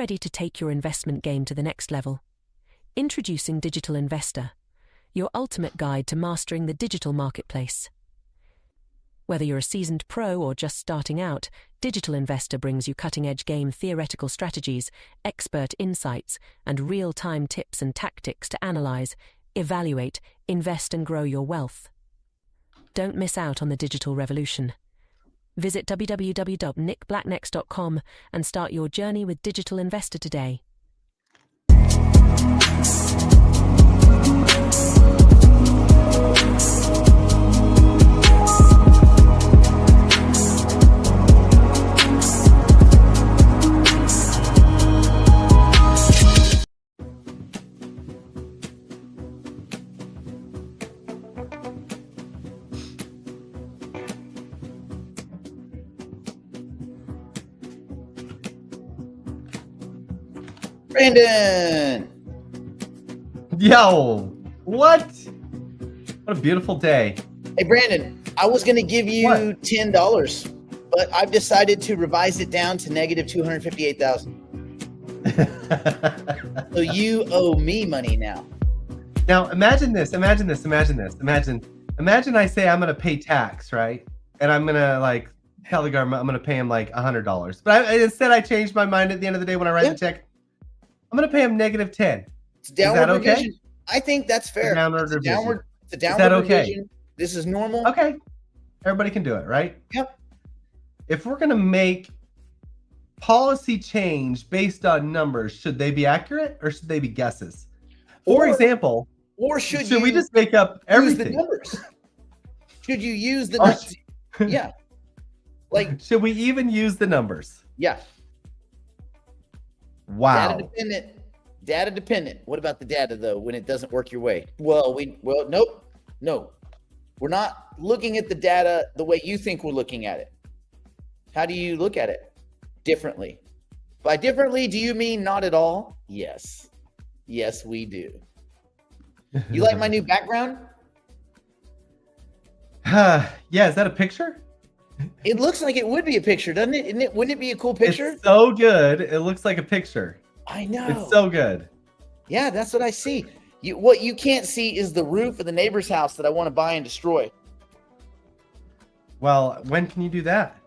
ready to take your investment game to the next level? Introducing Digital Investor, your ultimate guide to mastering the digital marketplace. Whether you're a seasoned pro or just starting out, Digital Investor brings you cutting-edge game theoretical strategies, expert insights, and real-time tips and tactics to analyze, evaluate, invest, and grow your wealth. Don't miss out on the digital revolution. Visit www.nickblacknex.com and start your journey with Digital Investor today. Brandon! Yo, what? What a beautiful day. Hey, Brandon, I was going to give you $10, but I've decided to revise it down to negative $258,000. So you owe me money now. Now, imagine this. Imagine I say I'm going to pay tax, right? And I'm going to tell the government I'm going to pay him $100. But instead I changed my mind at the end of the day when I write the check. I'm going to pay him negative 10. It's downward Is that okay? revision. I think that's fair. It's a downward revision. It's a downward Is that okay? revision. This is normal. Okay. Everybody can do it, right? Yep. If we're going to make policy change based on numbers, should they be accurate or should they be guesses? For example, or should we just make up everything? Use the numbers? Should you use the numbers? Yeah. Should we even use the numbers? Yeah. Wow. Data dependent. What about the data though when it doesn't work your way? Well, nope. No. We're not looking at the data the way you think we're looking at it. How do you look at it? Differently. By differently, do you mean not at all? Yes. Yes, we do. You like my new background? Yeah, is that a picture? It looks like it would be a picture, doesn't it? Wouldn't it be a cool picture? It's so good. It looks like a picture. I know. It's so good. Yeah, that's what I see. What you can't see is the roof of the neighbor's house that I want to buy and destroy. Well, when can you do that?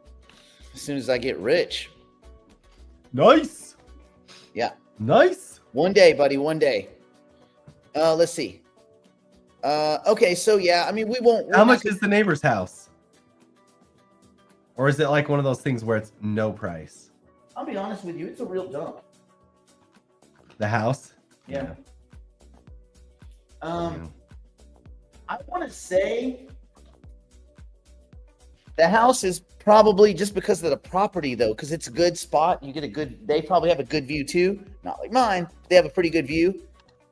As soon as I get rich. Nice. Yeah. Nice. One day, buddy. One day. Let's see. Okay, so yeah, I mean, we won't. How much is the neighbor's house? Or is it like one of those things where it's no price? I'll be honest with you, it's a real dump. The house? Yeah. I want to say the house is probably just because of the property though, because it's a good spot. You get they probably have a good view too. Not like mine. They have a pretty good view.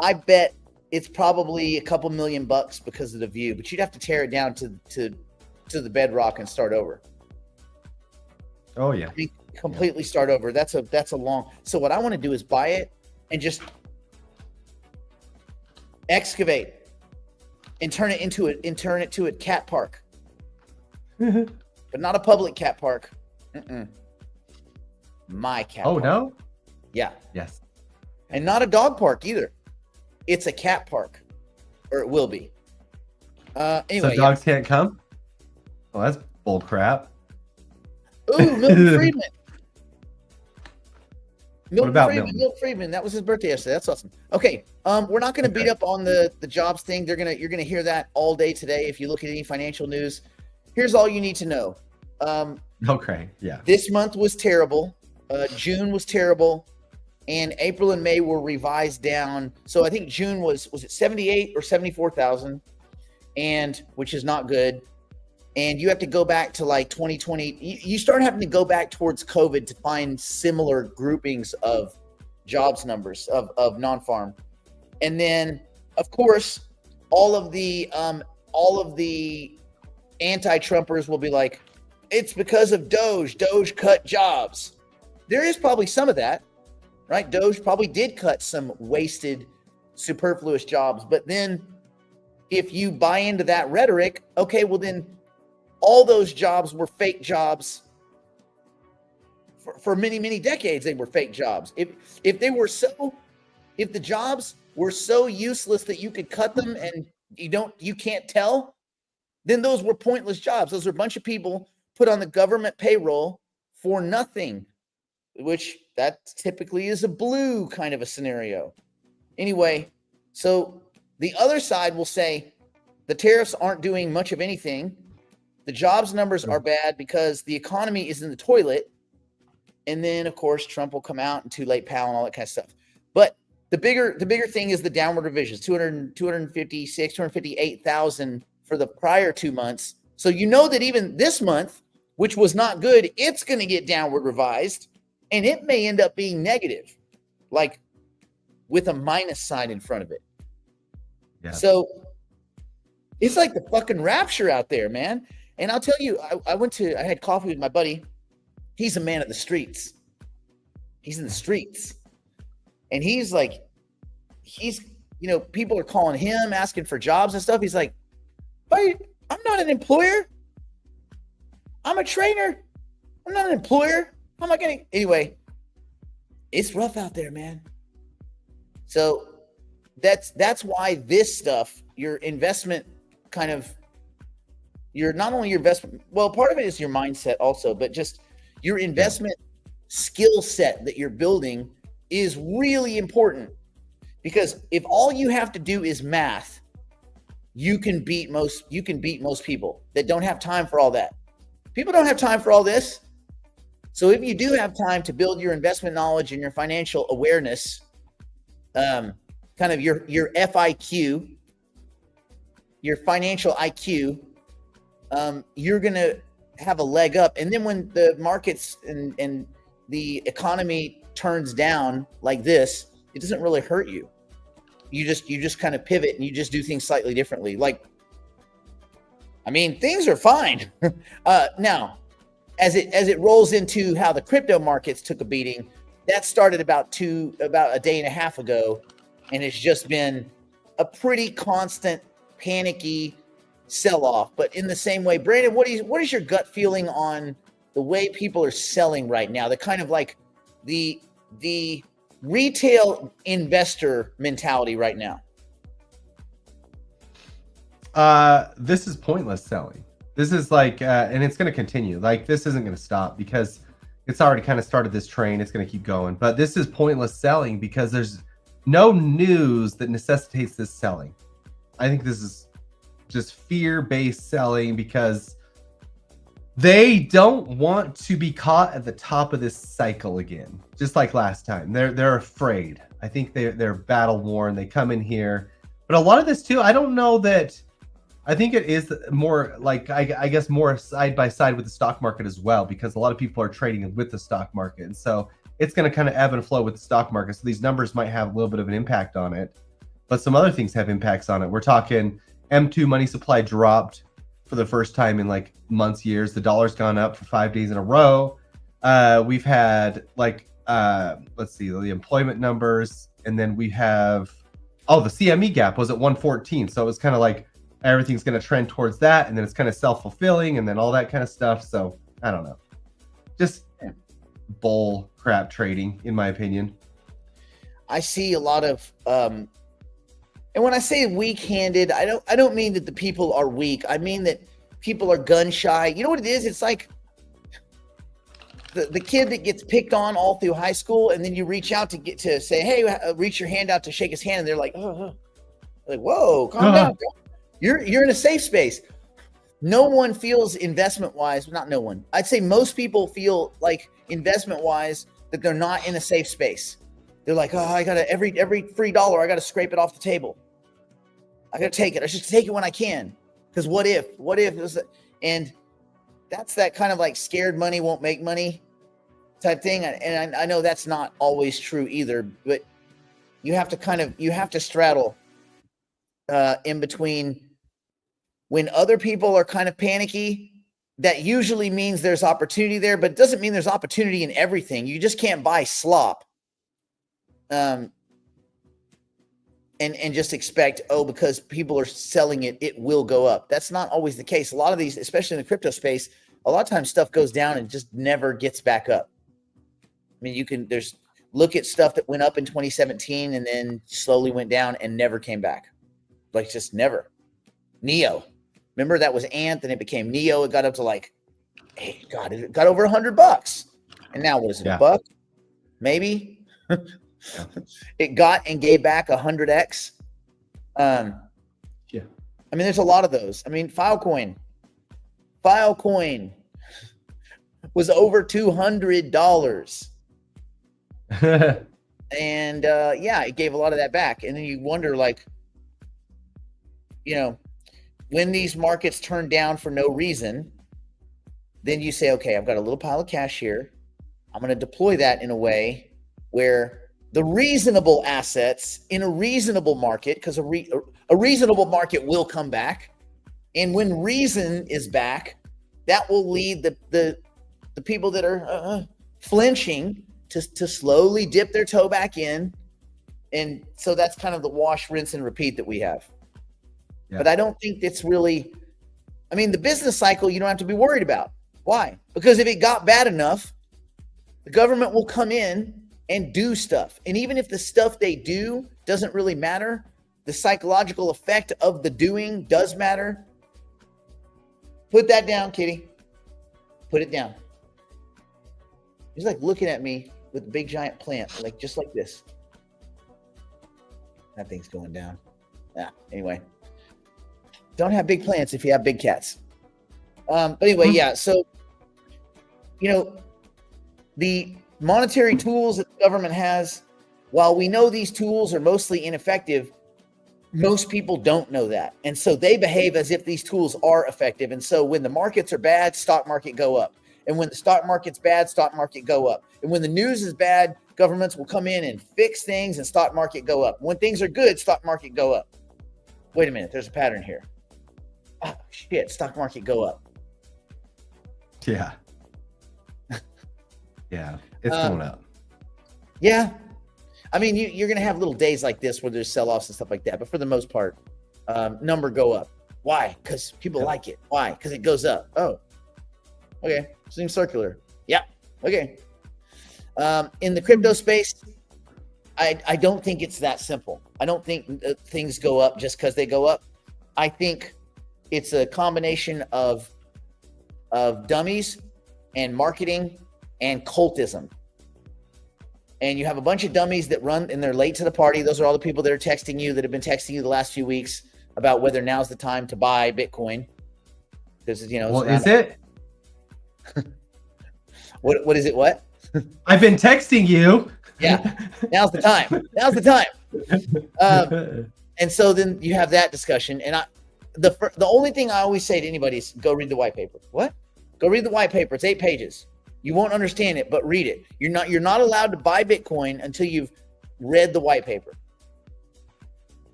I bet it's probably a couple $1,000,000 because of the view, but you'd have to tear it down to the bedrock and start over. Oh yeah. Completely start over. That's a long. So what I want to do is buy it and just excavate and turn it to a cat park. But not a public cat park. My cat park. Oh no? Yeah. Yes. And not a dog park either. It's a cat park. Or it will be. Anyway. So dogs can't come? Well, that's bull crap. Ooh, Milton Friedman. Milton? Milton Friedman. That was his birthday yesterday. That's awesome. Okay. We're not going to beat up on the jobs thing. You're gonna hear that all day today. If you look at any financial news, here's all you need to know. Okay. Yeah. This month was terrible. June was terrible, and April and May were revised down. So I think June was it 78 or 74,000, and which is not good. And you have to go back to 2020. You start having to go back towards COVID to find similar groupings of jobs numbers of non-farm. And then, of course, all of the anti-Trumpers will be like, it's because of Doge. Doge cut jobs. There is probably some of that, right? Doge probably did cut some wasted, superfluous jobs. But then if you buy into that rhetoric, okay, well then all those jobs were fake jobs for many, many decades, they were fake jobs. If the jobs were so useless that you could cut them and you can't tell, then those were pointless jobs. Those are a bunch of people put on the government payroll for nothing, which that typically is a blue kind of a scenario. Anyway, so the other side will say the tariffs aren't doing much of anything. The jobs numbers are bad because the economy is in the toilet. And then, of course, Trump will come out and too late pal and all that kind of stuff. But the bigger thing is the downward revisions, 258,000 for the prior 2 months. So you know that even this month, which was not good, it's going to get downward revised, and it may end up being negative, like with a minus sign in front of it. Yeah. So it's like the fucking rapture out there, man. And I'll tell you, I had coffee with my buddy. He's a man of the streets. He's in the streets. And he's like, people are calling him, asking for jobs and stuff. He's like, I'm not an employer. I'm a trainer. I'm not an employer. How am I getting? Anyway, it's rough out there, man. So that's why this stuff, your investment kind of, not only your investment, well, part of it is your mindset also, but just your investment skill set that you're building is really important. Because if all you have to do is math, you can beat most people that don't have time for all that. People don't have time for all this. So if you do have time to build your investment knowledge and your financial awareness, kind of your FIQ, your financial IQ, you're going to have a leg up. And then when the markets and the economy turns down like this, it doesn't really hurt you. You just kind of pivot and you just do things slightly differently. Things are fine. Now, as it rolls into how the crypto markets took a beating, that started about a day and a half ago, and it's just been a pretty constant panicky sell-off. But in the same way, Brandon, what is your gut feeling on the way people are selling right now? The kind of like the retail investor mentality right now. This is pointless selling. This is like, and it's going to continue. Like, this isn't going to stop because it's already kind of started this train. It's going to keep going. But this is pointless selling because there's no news that necessitates this selling. I think this is just fear-based selling because they don't want to be caught at the top of this cycle again, just like last time. They're afraid. I think they're battle worn. They come in here, but a lot of this too, I don't know that. I think it is more like I guess more side by side with the stock market as well, because a lot of people are trading with the stock market, and so it's going to kind of ebb and flow with the stock market. So these numbers might have a little bit of an impact on it, but some other things have impacts on it. We're talking M2 money supply dropped for the first time in like months, years. The dollar's gone up for 5 days in a row. We've had let's see, the employment numbers, and then we have, the CME gap was at 114. So it was kind of like everything's going to trend towards that, and then it's kind of self-fulfilling, and then all that kind of stuff. So I don't know, just bull crap trading, in my opinion. I see a lot of, and when I say weak-handed, I don't mean that the people are weak. I mean that people are gun shy. You know what it is? It's like the kid that gets picked on all through high school, and then you reach out to say, hey, reach your hand out to shake his hand, and they're like, like, whoa, calm down. You're in a safe space. No one feels investment-wise, not no one. I'd say most people feel like investment-wise that they're not in a safe space. They're like, I gotta every free dollar, I gotta scrape it off the table. I gotta take it. I should take it when I can. Because what if it was, and that's that kind of like scared money won't make money type thing. And I know that's not always true either, but you have to straddle in between. When other people are kind of panicky, that usually means there's opportunity there, but it doesn't mean there's opportunity in everything. You just can't buy slop. And just expect, because people are selling it, it will go up. That's not always the case. A lot of these, especially in the crypto space, a lot of times stuff goes down and just never gets back up. mean, there's look at stuff that went up in 2017 and then slowly went down and never came back. Like just never. Neo. Remember that was Ant, then it became Neo. It got up to like, hey, God, it got over $100. And now what is it, $1? Maybe. It got and gave back 100x. I mean, there's a lot of those. I mean, Filecoin was over $200. And it gave a lot of that back. And then you wonder, like, when these markets turn down for no reason, then you say, okay, I've got a little pile of cash here. I'm going to deploy that in a way where the reasonable assets in a reasonable market, because a reasonable market will come back. And when reason is back, that will lead the people that are flinching to slowly dip their toe back in. And so that's kind of the wash, rinse, and repeat that we have. Yeah. But I don't think it's really, I mean, the business cycle, you don't have to be worried about. Why? Because if it got bad enough, the government will come in and do stuff. And even if the stuff they do doesn't really matter, the psychological effect of the doing does matter. Put that down, Kitty. Put it down. He's like looking at me with a big giant plant, like just like this. That thing's going down. Anyway. Don't have big plants if you have big cats. But anyway, yeah. So, the monetary tools that the government has, while we know these tools are mostly ineffective, most people don't know that. And so they behave as if these tools are effective. And so when the markets are bad, stock market go up. And when the stock market's bad, stock market go up. And when the news is bad, governments will come in and fix things and stock market go up. When things are good, stock market go up. Wait a minute, there's a pattern here. Oh, shit, stock market go up. Yeah. Yeah, it's going up. Yeah. I mean, you're going to have little days like this where there's sell-offs and stuff like that. But for the most part, number go up. Why? Because people like it. Why? Because it goes up. Oh, okay. Seems circular. Yeah. Okay. In the crypto space, I don't think it's that simple. I don't think things go up just because they go up. I think it's a combination of dummies and marketing and cultism. And you have a bunch of dummies that run and they're late to the party. Those are all the people that are texting you, that have been texting you the last few weeks about whether now's the time to buy Bitcoin. Because, well, is it? What is it? What? I've been texting you. Yeah. Now's the time. Now's the time. And so then you have that discussion. And the only thing I always say to anybody is go read the white paper. What? Go read the white paper. It's 8 pages. You won't understand it, but read it. You're not allowed to buy Bitcoin until you've read the white paper.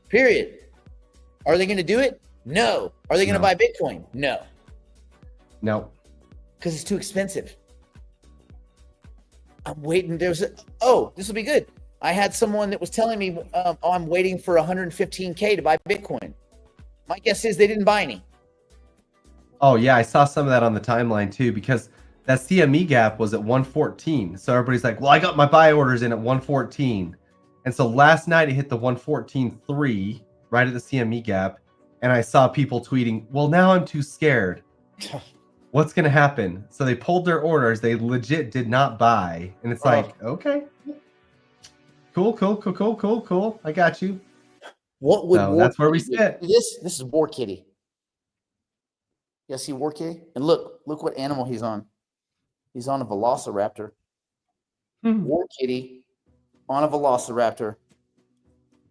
Period. Are they going to do it? No. Are they going to buy Bitcoin? No. No. Because it's too expensive. I'm waiting. This will be good. I had someone that was telling me, I'm waiting for 115K to buy Bitcoin. My guess is they didn't buy any. Oh, yeah. I saw some of that on the timeline too, because that CME gap was at 114. So everybody's like, well, I got my buy orders in at 114. And so last night it hit the 114.3 right at the CME gap. And I saw people tweeting, well, now I'm too scared. What's going to happen? So they pulled their orders. They legit did not buy. And it's like, okay. Cool. I got you. What would that's where we sit. This is War Kitty. You see War Kitty? And look what animal he's on. He's on a velociraptor. War Kitty on a velociraptor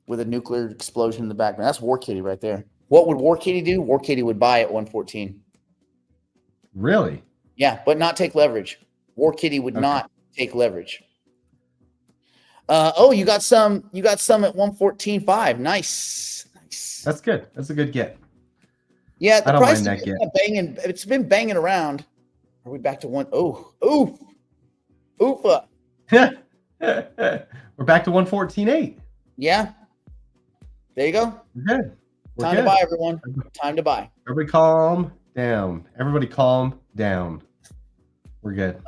with a nuclear explosion in the background. That's War Kitty right there. What would War Kitty do? War Kitty would buy at 114. Really? Yeah, but not take leverage. War Kitty would not take leverage. You got some at 114.5. Nice. That's good. That's a good get. Yeah, the price has been banging. It's been banging around. Are we back to one? Oofa. We're back to 114.8. Yeah. There you go. We're good. Time to buy, everyone. Time to buy. Everybody calm down. We're good.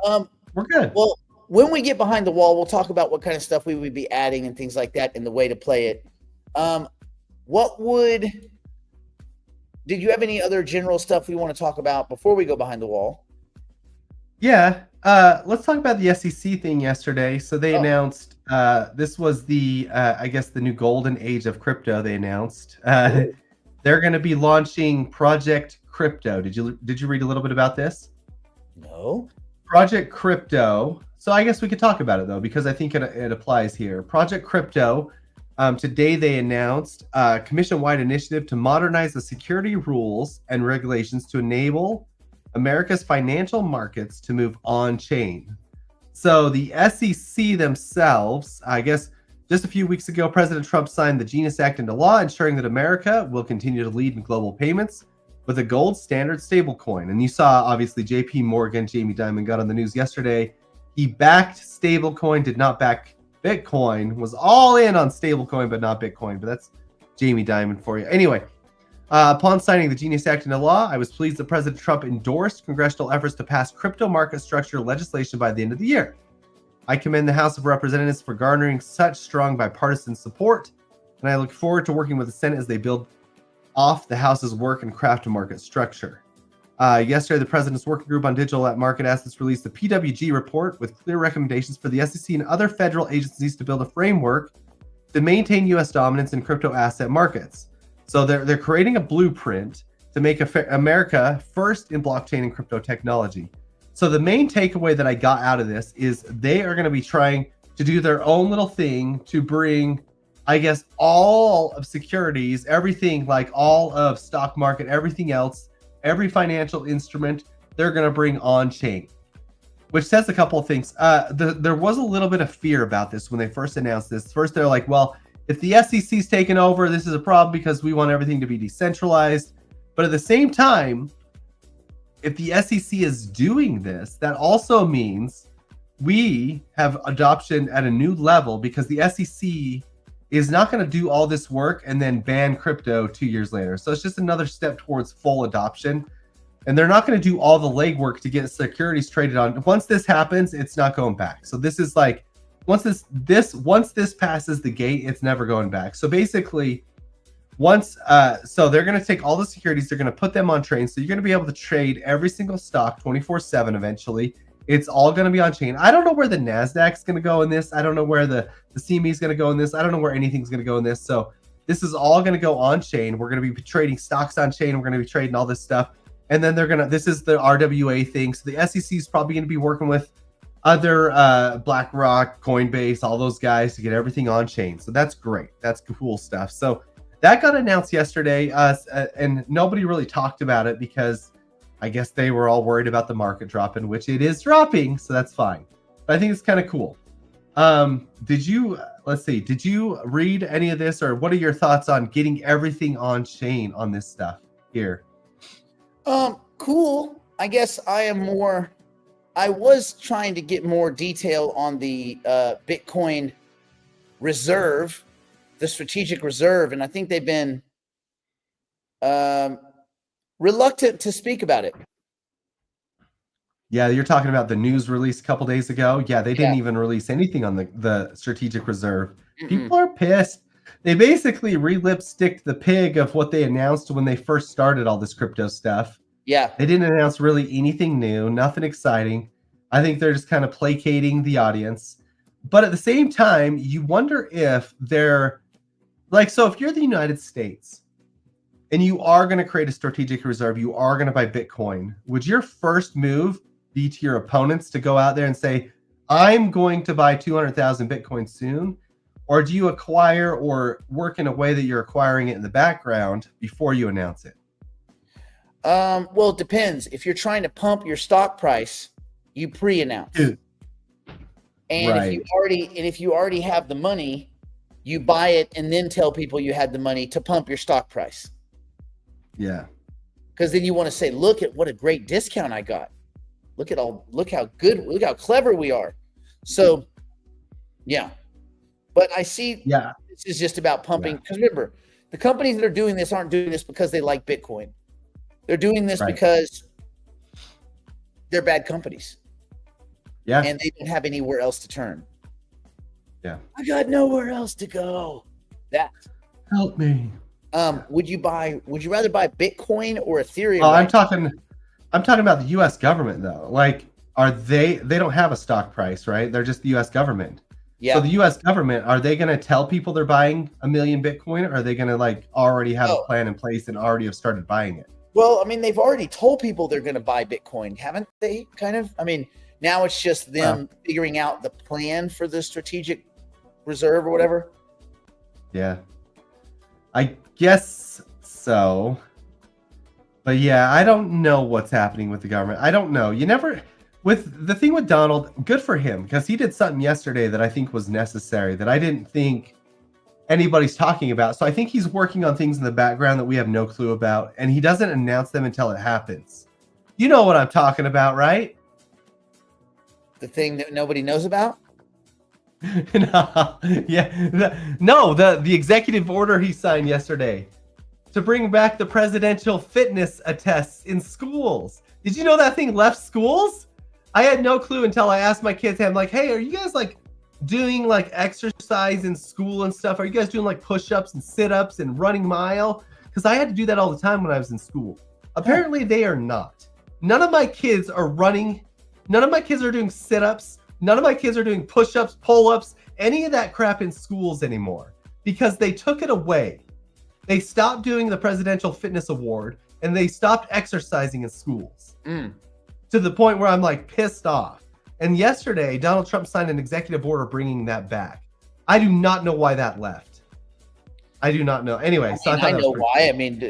We're good. Well, when we get behind the wall, we'll talk about what kind of stuff we would be adding and things like that and the way to play it. Did you have any other general stuff we want to talk about before we go behind the wall? Yeah. Let's talk about the SEC thing yesterday. So they announced this was the I guess the new golden age of crypto. They announced they're going to be launching Project Crypto. Did you read a little bit about this? No. Project Crypto. So I guess we could talk about it though, because I think it applies here. Project Crypto. Today they announced a commission-wide initiative to modernize the security rules and regulations to enable America's financial markets to move on-chain. So the SEC themselves, I guess just a few weeks ago, President Trump signed the Genius Act into law, ensuring that America will continue to lead in global payments with a gold standard stablecoin. And you saw, obviously, JP Morgan, Jamie Dimon got on the news yesterday. He backed stablecoin, did not back Bitcoin, was all in on stablecoin, but not Bitcoin. But that's Jamie Dimon for you. Anyway, upon signing the Genius Act into law, I was pleased that President Trump endorsed congressional efforts to pass crypto market structure legislation by the end of the year. I commend the House of Representatives for garnering such strong bipartisan support, and I look forward to working with the Senate as they build off the House's work and craft a market structure. Yesterday, the President's Working Group on Digital Market Assets released the PWG report with clear recommendations for the SEC and other federal agencies to build a framework to maintain U.S. dominance in crypto asset markets. So they're creating a blueprint to make America first in blockchain and crypto technology. So the main takeaway that I got out of this is they are going to be trying to do their own little thing to bring, I guess, all of securities, everything, like all of stock market, everything else, every financial instrument, they're going to bring on chain, which says a couple of things. There was a little bit of fear about this when they first announced this. First, they're like, well, if the SEC's taken over, this is a problem because we want everything to be decentralized. But at the same time, if the SEC is doing this, that also means we have adoption at a new level, because the SEC is not going to do all this work and then ban crypto 2 years later. So it's just another step towards full adoption. And they're not going to do all the legwork to get securities traded on. Once this happens, it's not going back. So this is like, once this passes the gate, it's never going back. So basically, so they're going to take all the securities, they're going to put them on chain. So you're going to be able to trade every single stock 24/7 eventually. It's all going to be on chain. I don't know where the NASDAQ's going to go in this. I don't know where the CME is going to go in this. I don't know where anything's going to go in this. So this is all going to go on chain. We're going to be trading stocks on chain. We're going to be trading all this stuff. And then this is the RWA thing. So the SEC is probably going to be working with other BlackRock, Coinbase, all those guys to get everything on chain. So that's great. That's cool stuff. So that got announced yesterday, and nobody really talked about it because I guess they were all worried about the market dropping, which it is dropping, so that's fine. But I think it's kind of cool. Did you read any of this, or what are your thoughts on getting everything on chain on this stuff here? Cool. I guess I was trying to get more detail on the Bitcoin reserve, the strategic reserve, and I think they've been reluctant to speak about it. Yeah, you're talking about the news release a couple days ago. Yeah, they didn't even release anything on the strategic reserve. People are pissed. They basically re-lipsticked the pig of what they announced when they first started all this crypto stuff. Yeah. They didn't announce really anything new, nothing exciting. I think they're just kind of placating the audience. But at the same time, you wonder if they're like, so if you're the United States and you are going to create a strategic reserve, you are going to buy Bitcoin, would your first move be to your opponents to go out there and say, I'm going to buy 200,000 Bitcoin soon? Or do you acquire or work in a way that you're acquiring it in the background before you announce it? Well, it depends. If you're trying to pump your stock price, you pre-announce. And Right. if you already have the money, you buy it and then tell people you had the money to pump your stock price. Yeah. Because then you want to say, look at what a great discount I got. Look how clever we are. So, yeah. But I see this is just about pumping. Because remember, the companies that are doing this aren't doing this because they like Bitcoin. They're doing this because they're bad companies. Yeah. and they don't have anywhere else to turn. Yeah. I got nowhere else to go. That. Help me. Would you rather buy Bitcoin or Ethereum? Oh, I'm talking about the US government though. Like, they don't have a stock price, right? They're just the US government. Yeah. So the US government, are they going to tell people they're buying 1 million Bitcoin, or are they going to like already have a plan in place and already have started buying it? Well, I mean, they've already told people they're going to buy Bitcoin, haven't they? Kind of. I mean, now it's just them figuring out the plan for the strategic reserve or whatever. Yeah. I guess so. But yeah, I don't know what's happening with the government. I don't know. With the thing with Donald, good for him, because he did something yesterday that I think was necessary, that I didn't think anybody's talking about. So I think he's working on things in the background that we have no clue about, and he doesn't announce them until it happens. You know what I'm talking about, right? The thing that nobody knows about? No, the executive order he signed yesterday to bring back the presidential fitness tests in schools. Did you know that thing left schools? I had no clue until I asked my kids. I'm like, hey, are you guys like doing like exercise in school and stuff? Are you guys doing like push-ups and sit-ups and running mile? Because I had to do that all the time when I was in school. Apparently they are not. None of my kids are running. None of my kids are doing sit-ups. None of my kids are doing push-ups, pull-ups, any of that crap in schools anymore, because they took it away. They stopped doing the Presidential Fitness Award, and they stopped exercising in schools. To the point where I'm like pissed off. And yesterday, Donald Trump signed an executive order bringing that back. I do not know why that left. I do not know. Anyway, I know why. Cool. I mean,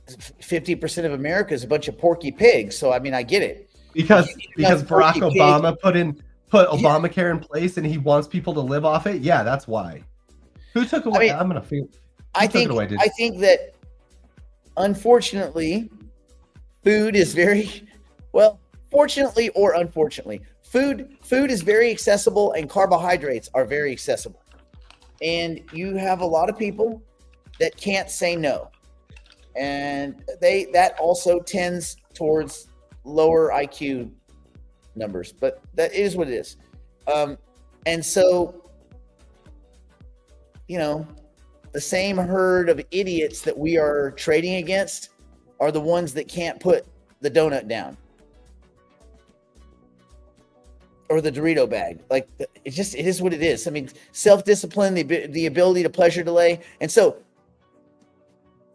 50% of America is a bunch of porky pigs. So, I mean, I get it. Because Barack Obama put Obamacare in place and he wants people to live off it. Yeah, that's why. Who took away? I mean, I think that unfortunately, food is fortunately or unfortunately, food is very accessible and carbohydrates are very accessible. And you have a lot of people that can't say no. And that also tends towards lower IQ numbers, but that is what it is. And so, the same herd of idiots that we are trading against are the ones that can't put the donut down or the Dorito bag. Like, it is what it is. I mean, self-discipline, the ability to pleasure delay. And so,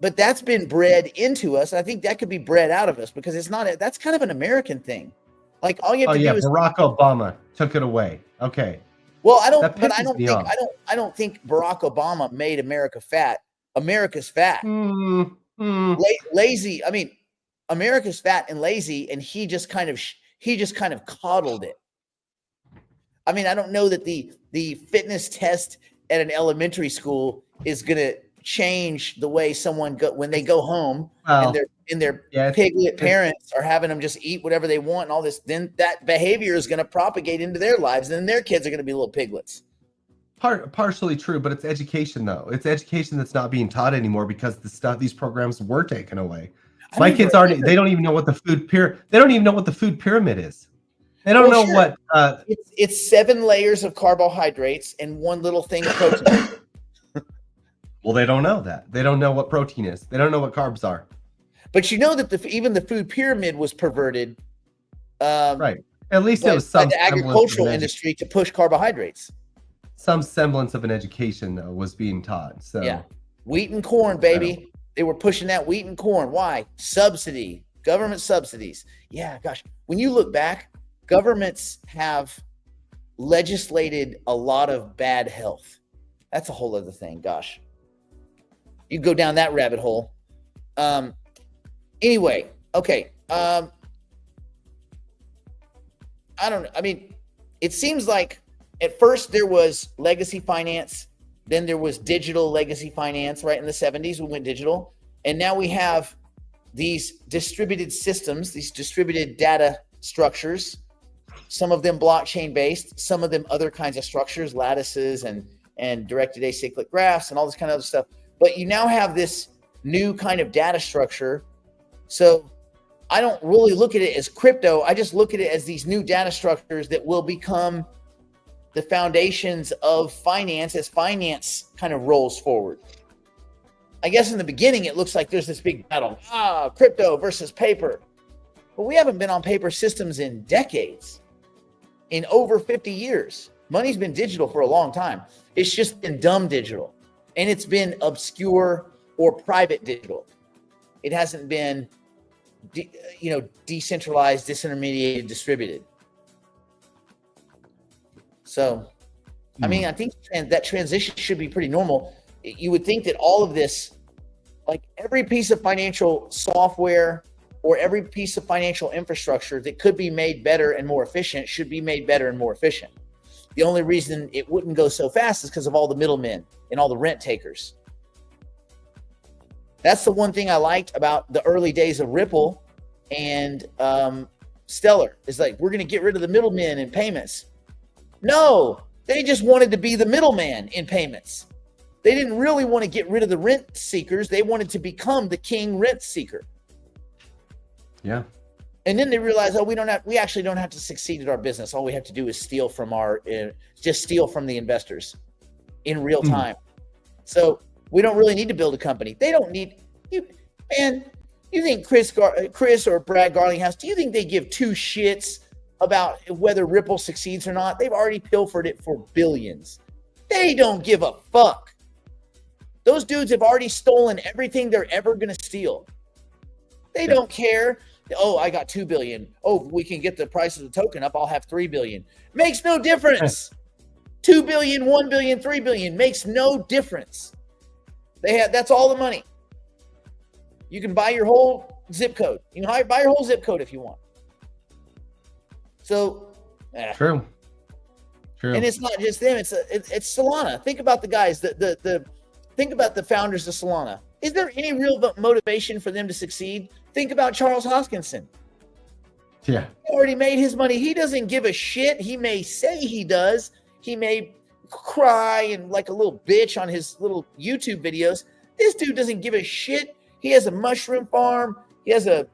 but that's been bred into us. I think that could be bred out of us because that's kind of an American thing. Like, all you have to do is Barack Obama took it away. Okay. Well, I don't think Barack Obama made America fat. America's fat. Lazy. I mean, America's fat and lazy, and he just kind of coddled it. I mean, I don't know that the fitness test at an elementary school is going to change the way someone when they go home and their piglet parents are having them just eat whatever they want and all this. Then that behavior is going to propagate into their lives, and then their kids are going to be little piglets. Partially true, but it's education though. It's education that's not being taught anymore because these programs were taken away. My kids they don't even know what the food pyramid is. They don't know what it's 7 layers of carbohydrates and one little thing of protein. Well, they don't know that. They don't know what protein is. They don't know what carbs are. But you know that even the food pyramid was perverted. Right. At least it was some by the agricultural industry to push carbohydrates. Some semblance of an education, though, was being taught. So yeah, wheat and corn, baby. They were pushing that wheat and corn. Why? Government subsidies. Yeah, gosh. When you look back, governments have legislated a lot of bad health. That's a whole other thing. Gosh. You go down that rabbit hole. Anyway, okay. I don't know. I mean, it seems like at first there was legacy finance, then there was digital legacy finance, right? In the 70s, we went digital. And now we have these distributed systems, these distributed data structures, some of them blockchain based, some of them other kinds of structures, lattices and directed acyclic graphs and all this kind of other stuff. But you now have this new kind of data structure. So I don't really look at it as crypto. I just look at it as these new data structures that will become the foundations of finance as finance kind of rolls forward. I guess in the beginning, it looks like there's this big battle, crypto versus paper. But we haven't been on paper systems in decades, in over 50 years. Money's been digital for a long time. It's just been dumb digital. And it's been obscure or private digital. It hasn't been, decentralized, disintermediated, distributed. So, I mean, I think that transition should be pretty normal. You would think that all of this, like every piece of financial software or every piece of financial infrastructure that could be made better and more efficient should be made better and more efficient. The only reason it wouldn't go so fast is because of all the middlemen and all the rent takers. That's the one thing I liked about the early days of Ripple and Stellar is like, we're going to get rid of the middlemen in payments. No, they just wanted to be the middleman in payments. They didn't really want to get rid of the rent seekers. They wanted to become the king rent seeker. Yeah. And then they realized, we actually don't have to succeed at our business. All we have to do is steal from the investors in real time. So we don't really need to build a company. They don't need you. Man, you think Chris or Brad Garlinghouse, do you think they give two shits about whether Ripple succeeds or not? They've already pilfered it for billions. They don't give a fuck. Those dudes have already stolen everything they're ever going to steal. They don't care. Oh, I got 2 billion. Oh, we can get the price of the token up. I'll have 3 billion. Makes no difference. 2 billion, 1 billion, 3 billion makes no difference. That's all the money. You can buy your whole zip code. You can buy your whole zip code if you want. So, True. And it's not just them. It's Solana. Think about the guys. Think about the founders of Solana. Is there any real motivation for them to succeed? Think about Charles Hoskinson. Yeah. He already made his money. He doesn't give a shit. He may say he does. He may cry and like a little bitch on his little YouTube videos. This dude doesn't give a shit. He has a mushroom farm. He has a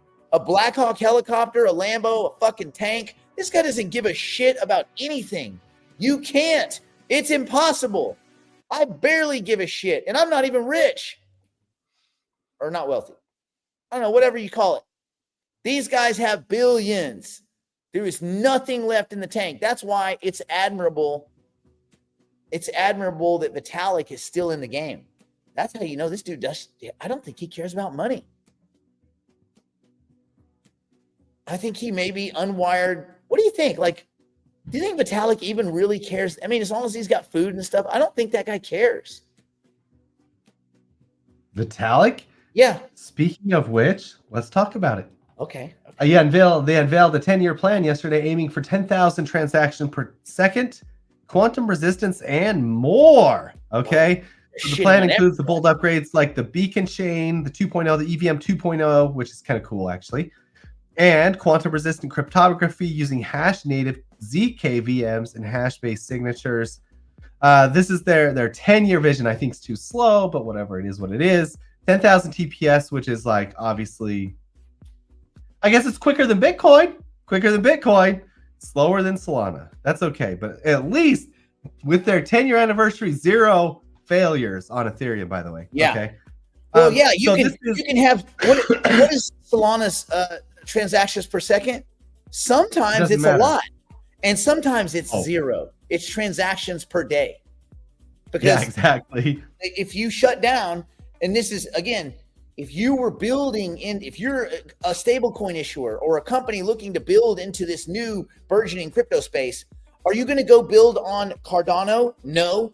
Black Hawk helicopter, a Lambo, a fucking tank. This guy doesn't give a shit about anything. You can't. It's impossible. I barely give a shit, and I'm not even rich. Or not wealthy. I don't know, whatever you call it. These guys have billions. There is nothing left in the tank. That's why it's admirable. It's admirable that Vitalik is still in the game. That's how you know this dude does. I don't think he cares about money. I think he may be unwired. What do you think? Like, do you think Vitalik even really cares? I mean, as long as he's got food and stuff, I don't think that guy cares. Vitalik? Yeah. Speaking of which, let's talk about it. Okay. They unveiled a 10-year plan yesterday, aiming for 10,000 transactions per second, quantum resistance, and more. Okay. So the plan includes the bold upgrades like the beacon chain, the 2.0, the EVM 2.0, which is kind of cool actually, and quantum resistant cryptography using hash native ZK VMs and hash based signatures. This is their 10-year vision. I think it's too slow, but whatever, it is what it is. 10,000 TPS, which is like obviously, I guess it's quicker than Bitcoin, slower than Solana. That's okay. But at least with their 10-year anniversary, 0 failures on Ethereum, by the way. Yeah. Okay. Well, yeah, you can have, what is Solana's transactions per second? Sometimes it's a lot. And sometimes it's 0. It's transactions per day. Because exactly. If you shut down, and this is, again, if you're a stablecoin issuer or a company looking to build into this new burgeoning crypto space, are you going to go build on Cardano? No.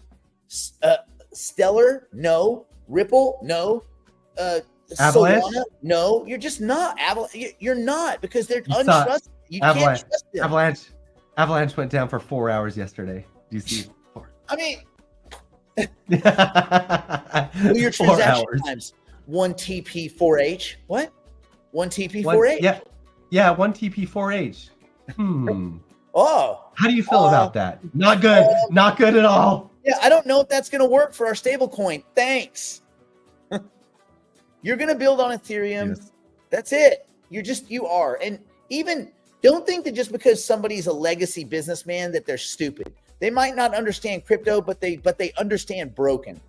Stellar? No. Ripple? No. Solana? No. You're just not. You're not, because they're untrusted. You can't trust them. Avalanche went down for 4 hours yesterday. Do you see? I mean, well, your transaction times 1 TP4H. What? 1 TP4H? Yeah, 1 TP4H. Oh. How do you feel about that? Not good. Not good at all. Yeah, I don't know if that's going to work for our stablecoin. Thanks. You're going to build on Ethereum. Yes. That's it. You are. And even don't think that just because somebody's a legacy businessman that they're stupid. They might not understand crypto, but they understand broken.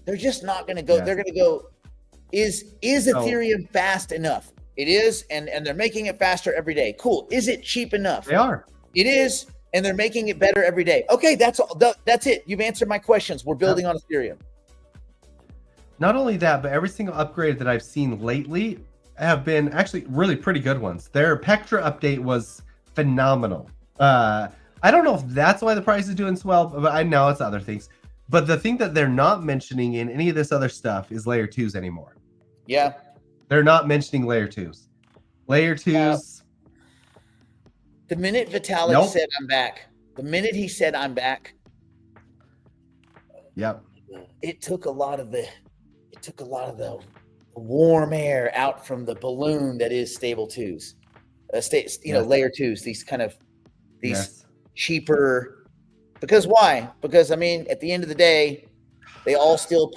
They're just not going to go. Yes. They're going to go, is Ethereum fast enough? It is, and they're making it faster every day. Cool. Is it cheap enough? They are. It is, and they're making it better every day. Okay, that's all. That's it. You've answered my questions. We're building on Ethereum. Not only that, but every single upgrade that I've seen lately have been actually really pretty good ones. Their Pectra update was phenomenal. I don't know if that's why the price is doing so well, but I know it's other things. But the thing that they're not mentioning in any of this other stuff is layer 2s anymore. Yeah. They're not mentioning layer 2s. Layer 2s. The minute Vitalik said I'm back, the minute he said I'm back, yep. It took a lot of the warm air out from the balloon that is stable 2s. Layer 2s, these cheaper. Because why? Because I mean, at the end of the day, they all still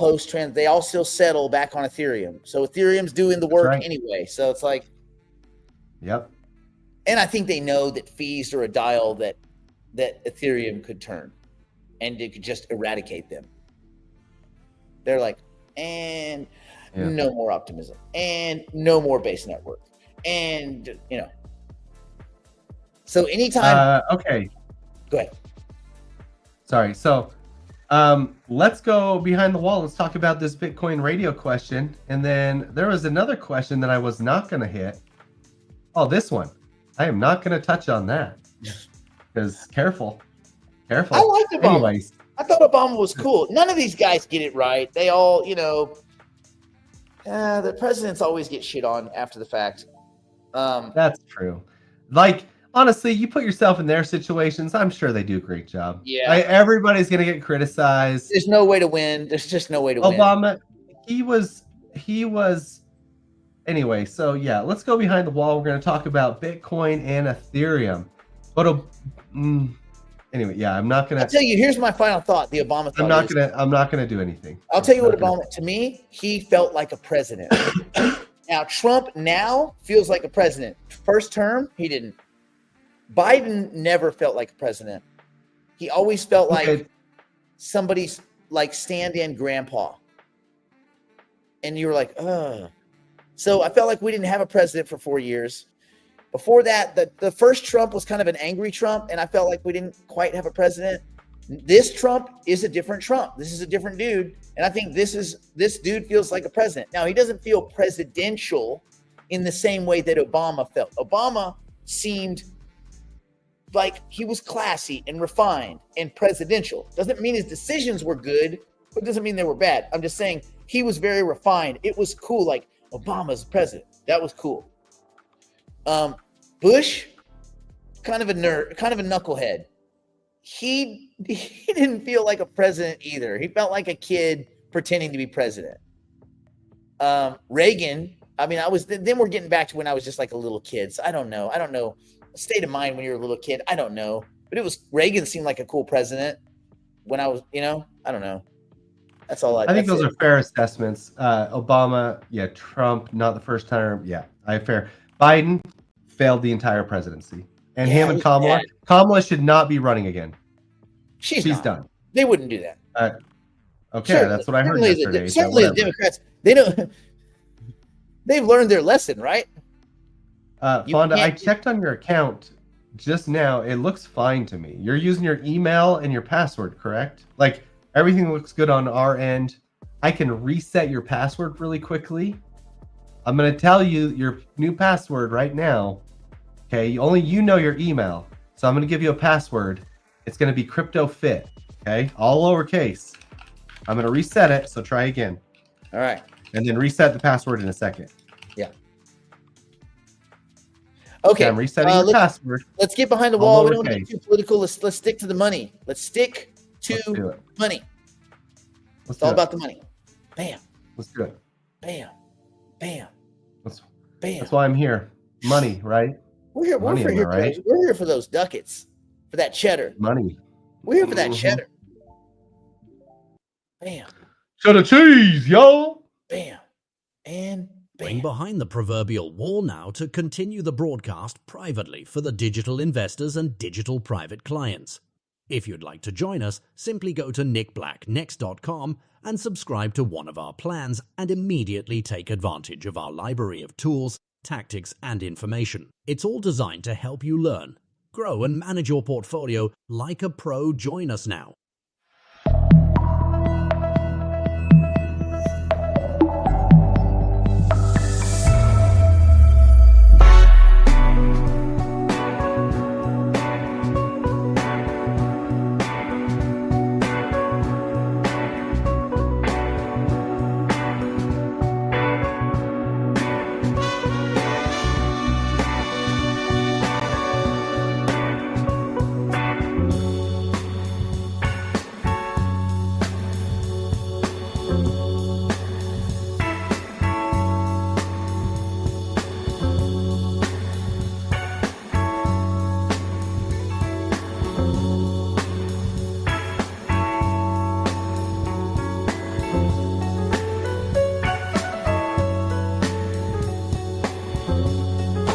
they all still settle back on Ethereum. So Ethereum's doing the work anyway. So it's like, yep. And I think they know that fees are a dial that Ethereum could turn, and it could just eradicate them. They're like, and no more optimism, and no more base network, and So anytime. Okay. Go ahead. Sorry. So let's go behind the wall. Let's talk about this Bitcoin radio question. And then there was another question that I was not going to hit. Oh, this one. I am not going to touch on that. Because careful. I liked Obama. Anyways. I thought Obama was cool. None of these guys get it right. They all, the presidents always get shit on after the fact. That's true. Like, honestly, you put yourself in their situations, I'm sure they do a great job. Yeah. Everybody's going to get criticized. There's no way to win. There's just no way to win. Obama, he was. Anyway, so yeah, let's go behind the wall. We're going to talk about Bitcoin and Ethereum. But anyway, yeah, I'm not going to. I'll tell you, here's my final thought. The Obama thought. I'm not going to do anything. I'll tell you what Obama, to me, he felt like a president. Now, Trump now feels like a president. First term, he didn't. Biden never felt like a president. He always felt like somebody's like stand-in grandpa. And you were like, ugh. So I felt like we didn't have a president for 4 years. Before that, the first Trump was kind of an angry Trump, and I felt like we didn't quite have a president. This Trump is a different Trump. This is a different dude. And I think this dude feels like a president. Now, he doesn't feel presidential in the same way that Obama felt. Obama seemed like he was classy and refined and presidential. Doesn't mean his decisions were good, but doesn't mean they were bad. I'm just saying he was very refined. It was cool. Like, Obama's president. That was cool. Bush, kind of a nerd, kind of a knucklehead. He didn't feel like a president either. He felt like a kid pretending to be president. Reagan, I mean, then we're getting back to when I was just like a little kid. So I don't know. State of mind when you're a little kid, I don't know. But Reagan seemed like a cool president when I was, I don't know. That's all I think those are fair assessments. Obama, yeah. Trump, not the first time. Yeah, fair. Biden failed the entire presidency. And him and Kamala. Bad. Kamala should not be running again. She's done. They wouldn't do that. Okay, sure, that's what I heard yesterday. Certainly the Democrats, they've learned their lesson, right? Fonda, I checked on your account just now. It looks fine to me. You're using your email and your password, correct? Like, everything looks good on our end. I can reset your password really quickly. I'm going to tell you your new password right now. Okay, only you know your email. So I'm going to give you a password. It's going to be CryptoFit. Okay, all lowercase. I'm going to reset it. So try again. All right. And then reset the password in a second. Yeah. Okay, I'm resetting your password. Let's get behind the wall. We don't get too political. Let's stick to the money. Let's stick to money. It's all about the money. Bam. Let's do it. Bam. Bam. Bam. That's why I'm here. Money, right? We're here. We're here for those ducats, for that cheddar. Money. We're here for that cheddar. Bam. Cheddar cheese, yo. Bam. And Going behind the proverbial wall now to continue the broadcast privately for the digital investors and digital private clients. If you'd like to join us, simply go to nickblacknext.com and subscribe to one of our plans and immediately take advantage of our library of tools, tactics, and information. It's all designed to help you learn, grow, and manage your portfolio like a pro. Join us now.